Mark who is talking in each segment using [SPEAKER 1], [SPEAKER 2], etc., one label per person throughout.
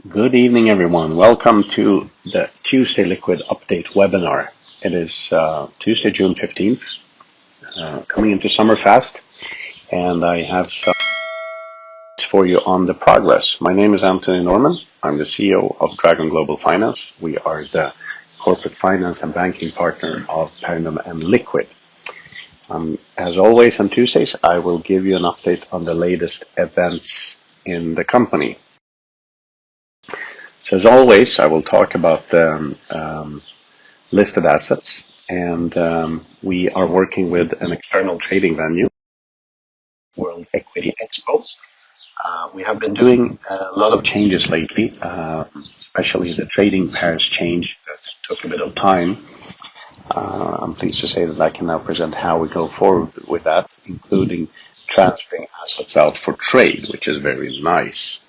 [SPEAKER 1] Good evening, everyone. Welcome to the Tuesday Liquid Update webinar. It is Tuesday, June 15th, coming into summer fast, and I have some for you on the progress. My name is Anthony Norman. I'm the CEO of Dragon Global Finance. We are the corporate finance and banking partner of Yam and Liquid. As always on Tuesdays, I will give you an update on the latest events in the company. So as always, I will talk about the listed assets, and we are working with an external trading venue, World Equity Expo. We have been doing a lot of changes lately, especially the trading pairs change that took a bit of time. I'm pleased to say that I can now present how we go forward with that, including transferring assets out for trade, which is very nice.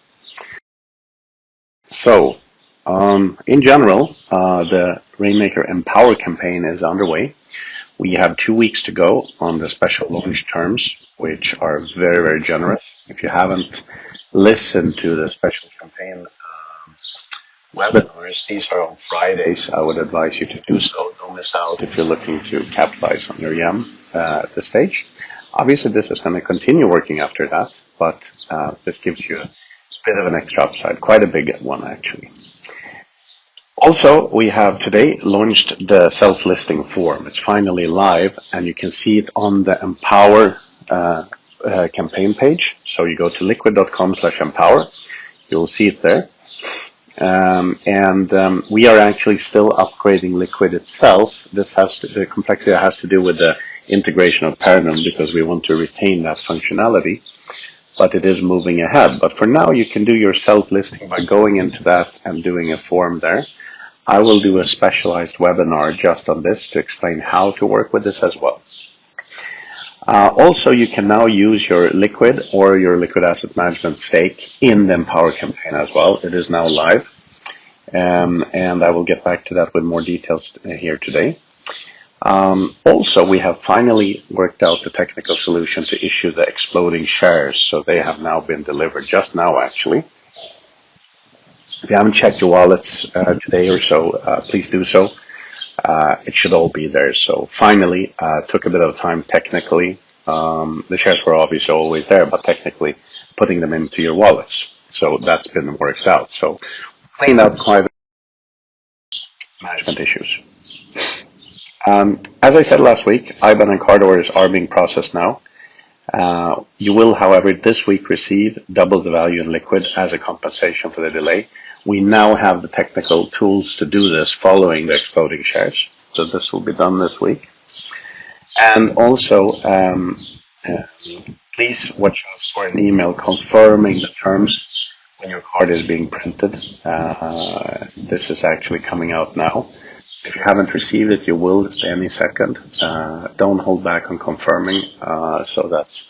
[SPEAKER 1] So, in general, the Rainmaker Empower campaign is underway. We have 2 weeks to go on the special launch terms, which are very, very generous. If you haven't listened to the special campaign webinars, these are on Fridays. I would advise you to do so. Don't miss out if you're looking to capitalize on your Yam at this stage. Obviously, this is going to continue working after that, but this gives you a bit of an extra upside, quite a big one actually. Also, we have today launched the self-listing form. It's finally live, and you can see it on the Empower campaign page. So you go to liquid.com/empower. You'll see it there. We are actually still upgrading Liquid itself. The complexity has to do with the integration of Paradigm because we want to retain that functionality. But it is moving ahead. But for now, you can do your self-listing by going into that and doing a form there. I will do a specialized webinar just on this to explain how to work with this as well. Also, you can now use your Liquid or your Liquid Asset Management stake in the Empower campaign as well. It is now live. And I will get back to that with more details here today. Also, we have finally worked out the technical solution to issue the exploding shares. So they have now been delivered just now, actually. If you haven't checked your wallets today or so, please do so. It should all be there. So finally, took a bit of time technically. The shares were obviously always there, but technically putting them into your wallets. So that's been worked out. So cleaned out quite management issues. As I said last week, IBAN and card orders are being processed now. You will, however, this week receive double the value in Liquid as a compensation for the delay. We now have the technical tools to do this following the exploding shares. So this will be done this week. And also, please watch out for an email confirming the terms when your card is being printed. This is actually coming out now. If you haven't received it, you will any second. Don't hold back on confirming so that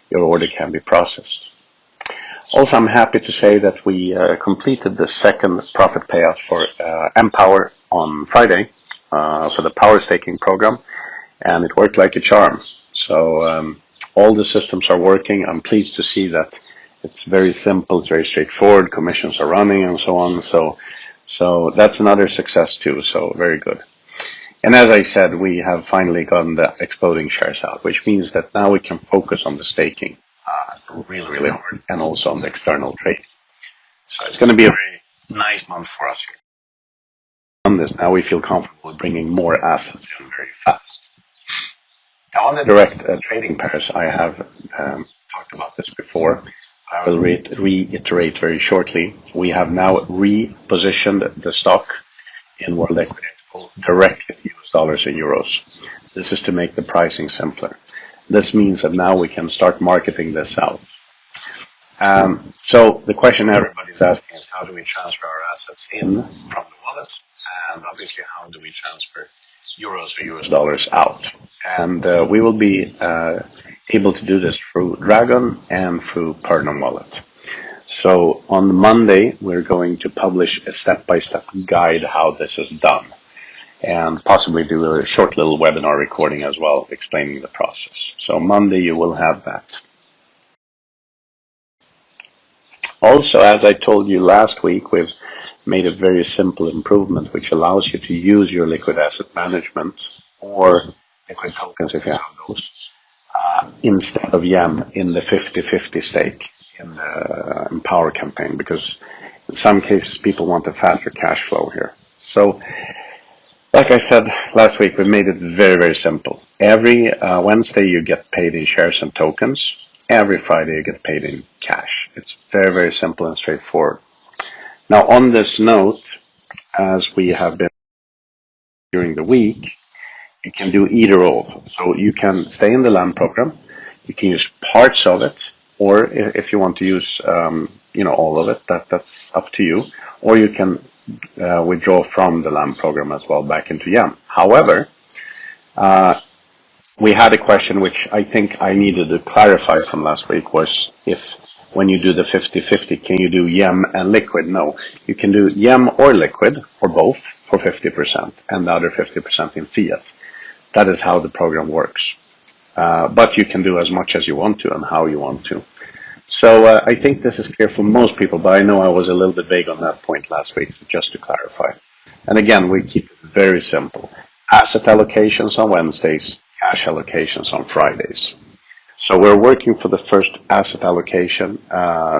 [SPEAKER 1] your order can be processed. Also, I'm happy to say that we completed the second profit payout for Empower on Friday for the power staking program, and it worked like a charm. So all the systems are working. I'm pleased to see that it's very simple, it's very straightforward, commissions are running and so on. So that's another success too, so very good. And as I said, we have finally gotten the exploding shares out, which means that now we can focus on the staking really, really hard, and also on the external trade. So it's going to be a very nice month for us here. On this, now we feel comfortable bringing more assets in very fast. Now on the direct trading pairs, I have talked about this before. I will reiterate very shortly. We have now repositioned the stock in World Equity directly to US dollars and euros. This is to make the pricing simpler. This means that now we can start marketing this out. So the question everybody's asking is, how do we transfer our assets in from the wallet? And obviously, how do we transfer euros or US dollars out? And we will be able to do this through Dragon and through Paradigm Wallet. So on Monday, we're going to publish a step-by-step guide how this is done, and possibly do a short little webinar recording as well explaining the process. So Monday you will have that. Also, as I told you last week, we've made a very simple improvement which allows you to use your liquid asset management or liquid tokens if you have those instead of Yam in the 50-50 stake in the Empower campaign, because in some cases people want a faster cash flow here. So like I said last week, we made it very, very simple. Every Wednesday you get paid in shares and tokens. Every Friday you get paid in cash. It's very, very simple and straightforward. Now on this note, as we have been during the week, you can do either or. So you can stay in the land program, you can use parts of it, or if you want to use all of it, that's up to you. Or you can withdraw from the land program as well back into Yam. However, we had a question which I think I needed to clarify from last week, was if when you do the 50-50, can you do Yam and Liquid? No, you can do Yam or Liquid, or both, for 50%, and the other 50% in fiat. That is how the program works. But you can do as much as you want to and how you want to. So I think this is clear for most people, but I know I was a little bit vague on that point last week, so just to clarify. And again, we keep it very simple. Asset allocations on Wednesdays, cash allocations on Fridays. So we're working for the first asset allocation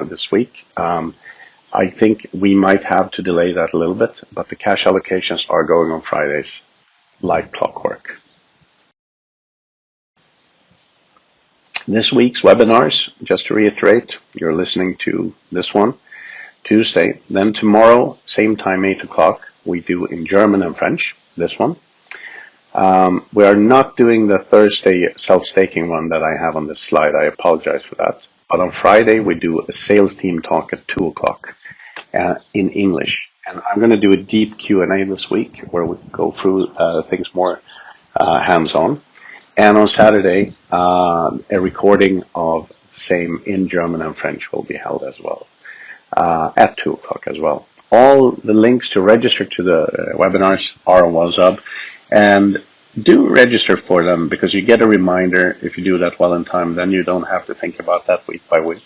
[SPEAKER 1] this week. I think we might have to delay that a little bit, but the cash allocations are going on Fridays like clockwork. This week's webinars, just to reiterate, you're listening to this one Tuesday. Then tomorrow, same time, 8 o'clock, we do in German and French, this one. We are not doing the Thursday self-staking one that I have on this slide. I apologize for that. But on Friday, we do a sales team talk at 2 o'clock in English. And I'm going to do a deep Q&A this week where we go through things more hands-on. And on Saturday, a recording of the same in German and French will be held as well at 2 o'clock as well. All the links to register to the webinars are on WhatsApp. And do register for them, because you get a reminder. If you do that well in time, then you don't have to think about that week by week.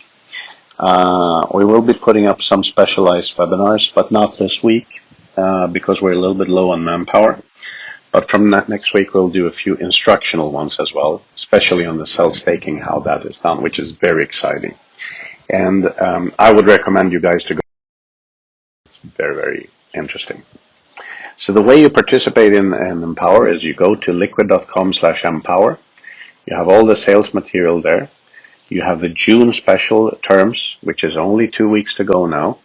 [SPEAKER 1] We will be putting up some specialized webinars, but not this week because we're a little bit low on manpower. But from next week, we'll do a few instructional ones as well, especially on the self-staking, how that is done, which is very exciting. And I would recommend you guys to go. It's very, very interesting. So the way you participate in Empower is you go to liquid.com/empower. You have all the sales material there. You have the June special terms, which is only 2 weeks to go now.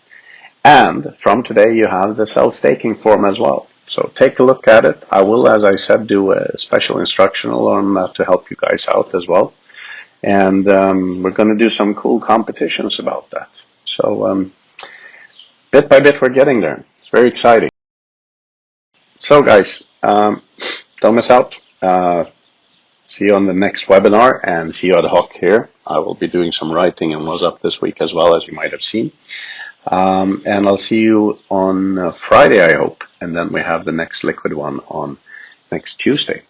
[SPEAKER 1] And from today, you have the self-staking form as well. So take a look at it. I will, as I said, do a special instructional on that to help you guys out as well. And we're going to do some cool competitions about that. So bit by bit, we're getting there. It's very exciting. So guys, don't miss out. See you on the next webinar, and see you ad hoc here. I will be doing some writing in WhatsApp this week as well, as you might have seen. And I'll see you on Friday, I hope. And then we have the next Liquid one on next Tuesday.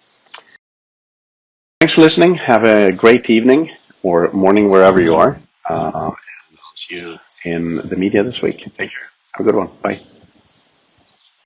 [SPEAKER 1] Thanks for listening. Have a great evening or morning wherever you are. And I'll see you in the media this week. Take care. Have a good one. Bye.